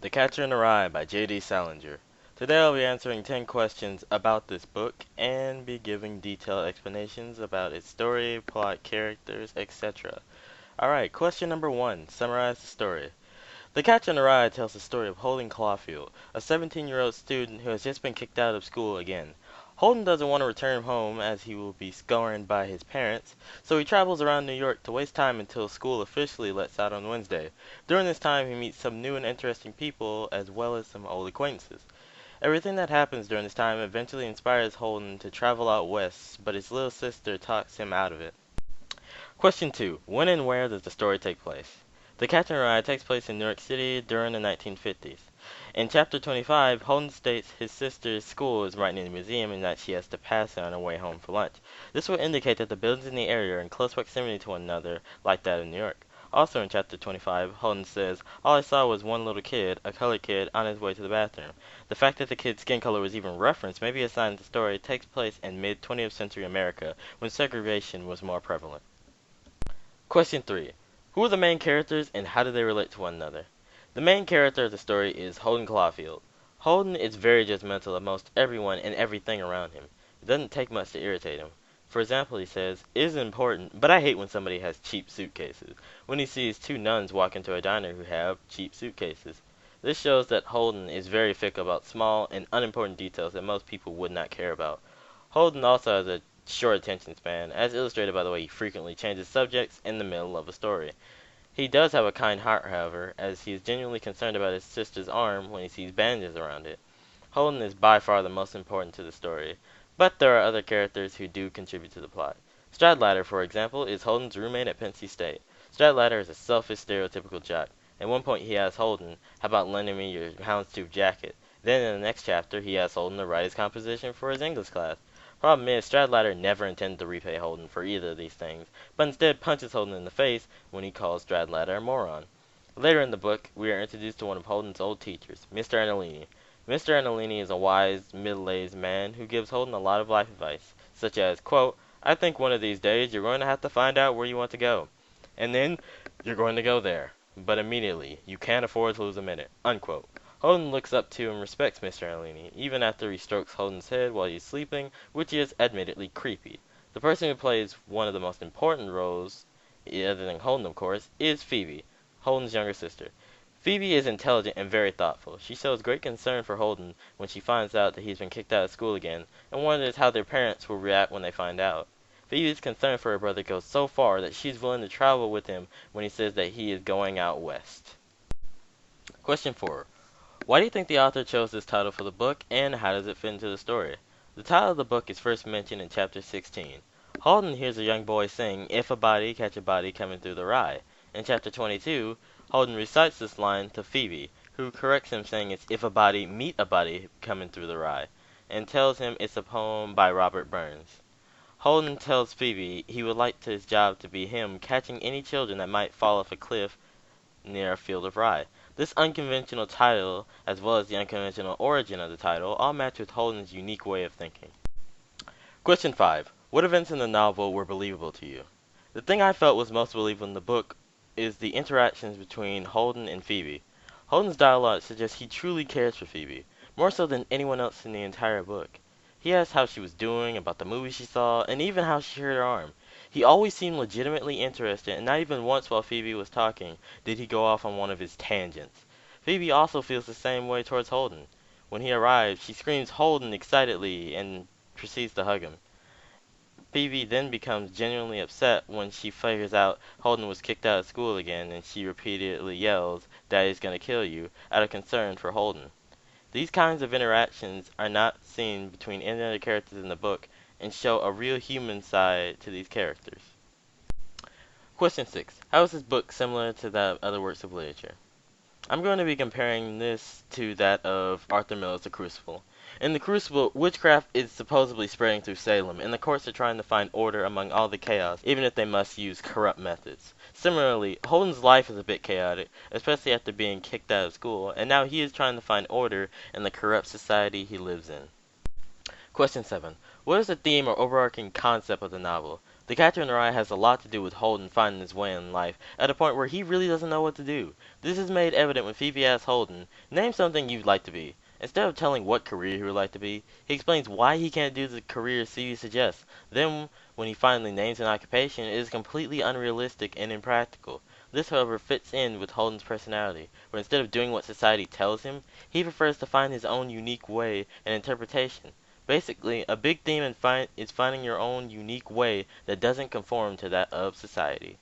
The Catcher in the Rye by J.D. Salinger. Today I'll be answering 10 questions about this book and be giving detailed explanations about its story, plot, characters, etc. Alright, question number 1. Summarize the story. The Catcher in the Rye tells the story of Holden Caulfield, a 17-year-old student who has just been kicked out of school again. Holden doesn't want to return home as he will be scorned by his parents, so he travels around New York to waste time until school officially lets out on Wednesday. During this time, he meets some new and interesting people as well as some old acquaintances. Everything that happens during this time eventually inspires Holden to travel out west, but his little sister talks him out of it. Question 2. When and where does the story take place? The Catcher in the Rye takes place in New York City during the 1950s. In Chapter 25, Holden states his sister's school is right near the museum and that she has to pass it on her way home for lunch. This will indicate that the buildings in the area are in close proximity to one another, like that of New York. Also in Chapter 25, Holden says, "All I saw was one little kid, a colored kid, on his way to the bathroom." The fact that the kid's skin color was even referenced may be a sign that the story takes place in mid-20th century America, when segregation was more prevalent. Question 3. Who are the main characters and how do they relate to one another? The main character of the story is Holden Caulfield. Holden is very judgmental of most everyone and everything around him. It doesn't take much to irritate him. For example, he says, "It is important, but I hate when somebody has cheap suitcases," when he sees two nuns walk into a diner who have cheap suitcases. This shows that Holden is very fickle about small and unimportant details that most people would not care about. Holden also has a short attention span, as illustrated by the way he frequently changes subjects in the middle of a story. He does have a kind heart, however, as he is genuinely concerned about his sister's arm when he sees bandages around it. Holden is by far the most important to the story, but there are other characters who do contribute to the plot. Stradlater, for example, is Holden's roommate at Penn State. Stradlater is a selfish, stereotypical jock. At one point he asks Holden, "How about lending me your houndstooth jacket?" Then in the next chapter he asks Holden to write his composition for his English class. Problem is, Stradlater never intended to repay Holden for either of these things, but instead punches Holden in the face when he calls Stradlater a moron. Later in the book, we are introduced to one of Holden's old teachers, Mr. Anolini. Mr. Anolini is a wise, middle-aged man who gives Holden a lot of life advice, such as, quote, "I think one of these days you're going to have to find out where you want to go. And then you're going to go there. But immediately. You can't afford to lose a minute." Unquote. Holden looks up to and respects Mr. Anolini, even after he strokes Holden's head while he's sleeping, which is admittedly creepy. The person who plays one of the most important roles, other than Holden of course, is Phoebe, Holden's younger sister. Phoebe is intelligent and very thoughtful. She shows great concern for Holden when she finds out that he's been kicked out of school again, and wonders how their parents will react when they find out. Phoebe's concern for her brother goes so far that she's willing to travel with him when he says that he is going out west. Question 4. Why do you think the author chose this title for the book, and how does it fit into the story? The title of the book is first mentioned in Chapter 16. Holden hears a young boy sing, "If a body catch a body coming through the rye." In Chapter 22, Holden recites this line to Phoebe, who corrects him saying it's "if a body meet a body coming through the rye," and tells him it's a poem by Robert Burns. Holden tells Phoebe he would like his job to be him catching any children that might fall off a cliff near a field of rye. This unconventional title, as well as the unconventional origin of the title, all match with Holden's unique way of thinking. Question 5. What events in the novel were believable to you? The thing I felt was most believable in the book is the interactions between Holden and Phoebe. Holden's dialogue suggests he truly cares for Phoebe, more so than anyone else in the entire book. He asks how she was doing, about the movie she saw, and even how she hurt her arm. He always seemed legitimately interested, and not even once while Phoebe was talking did he go off on one of his tangents. Phoebe also feels the same way towards Holden. When he arrives, she screams "Holden" excitedly and proceeds to hug him. Phoebe then becomes genuinely upset when she figures out Holden was kicked out of school again, and she repeatedly yells, "Daddy's gonna kill you," out of concern for Holden. These kinds of interactions are not seen between any other characters in the book and show a real human side to these characters. Question 6. How is this book similar to that of other works of literature? I'm going to be comparing this to that of Arthur Miller's The Crucible. In The Crucible, witchcraft is supposedly spreading through Salem, and the courts are trying to find order among all the chaos, even if they must use corrupt methods. Similarly, Holden's life is a bit chaotic, especially after being kicked out of school, and now he is trying to find order in the corrupt society he lives in. Question 7. What is the theme or overarching concept of the novel? The Catcher in the Rye has a lot to do with Holden finding his way in life at a point where he really doesn't know what to do. This is made evident when Phoebe asks Holden, "Name something you'd like to be." Instead of telling what career he would like to be, he explains why he can't do the career Phoebe suggests. Then, when he finally names an occupation, it is completely unrealistic and impractical. This, however, fits in with Holden's personality, where instead of doing what society tells him, he prefers to find his own unique way and interpretation. Basically, a big theme is finding your own unique way that doesn't conform to that of society.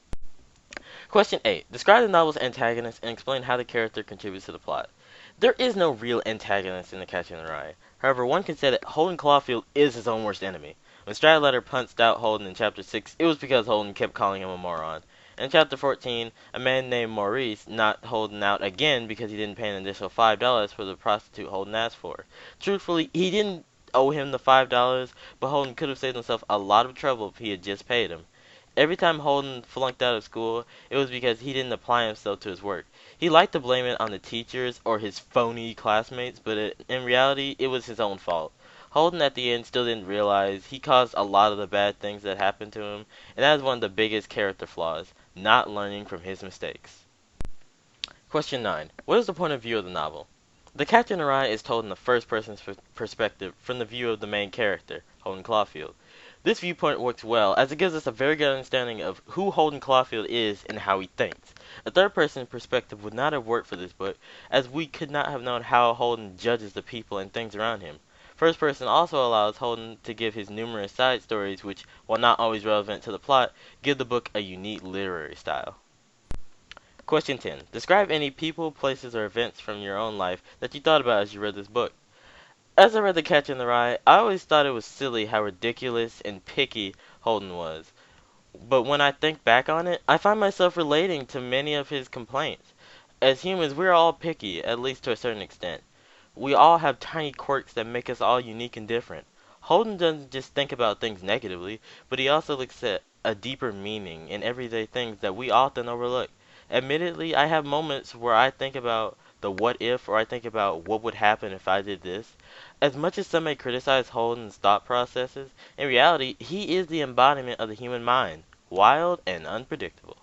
Question 8. Describe the novel's antagonist and explain how the character contributes to the plot. There is no real antagonist in The Catcher in the Rye. However, one can say that Holden Caulfield is his own worst enemy. When Stradlater punched out Holden in Chapter 6, it was because Holden kept calling him a moron. In Chapter 14, a man named Maurice knocked Holden out again because he didn't pay an additional $5 for the prostitute Holden asked for. Truthfully, he didn't owe him the $5, but Holden could have saved himself a lot of trouble if he had just paid him. Every time Holden flunked out of school, it was because he didn't apply himself to his work. He liked to blame it on the teachers or his phony classmates, but in reality, it was his own fault. Holden at the end still didn't realize he caused a lot of the bad things that happened to him, and that is one of the biggest character flaws, not learning from his mistakes. Question 9. What is the point of view of the novel? The Catcher in the Rye is told in the first person's perspective from the view of the main character, Holden Caulfield. This viewpoint works well, as it gives us a very good understanding of who Holden Caulfield is and how he thinks. A third-person perspective would not have worked for this book, as we could not have known how Holden judges the people and things around him. First person also allows Holden to give his numerous side stories which, while not always relevant to the plot, give the book a unique literary style. Question 10. Describe any people, places, or events from your own life that you thought about as you read this book. As I read The Catcher in the Rye, I always thought it was silly how ridiculous and picky Holden was. But when I think back on it, I find myself relating to many of his complaints. As humans, we're all picky, at least to a certain extent. We all have tiny quirks that make us all unique and different. Holden doesn't just think about things negatively, but he also looks at a deeper meaning in everyday things that we often overlook. Admittedly, I have moments where I think about the what if, or I think about what would happen if I did this. As much as some may criticize Holden's thought processes, in reality, he is the embodiment of the human mind, wild and unpredictable.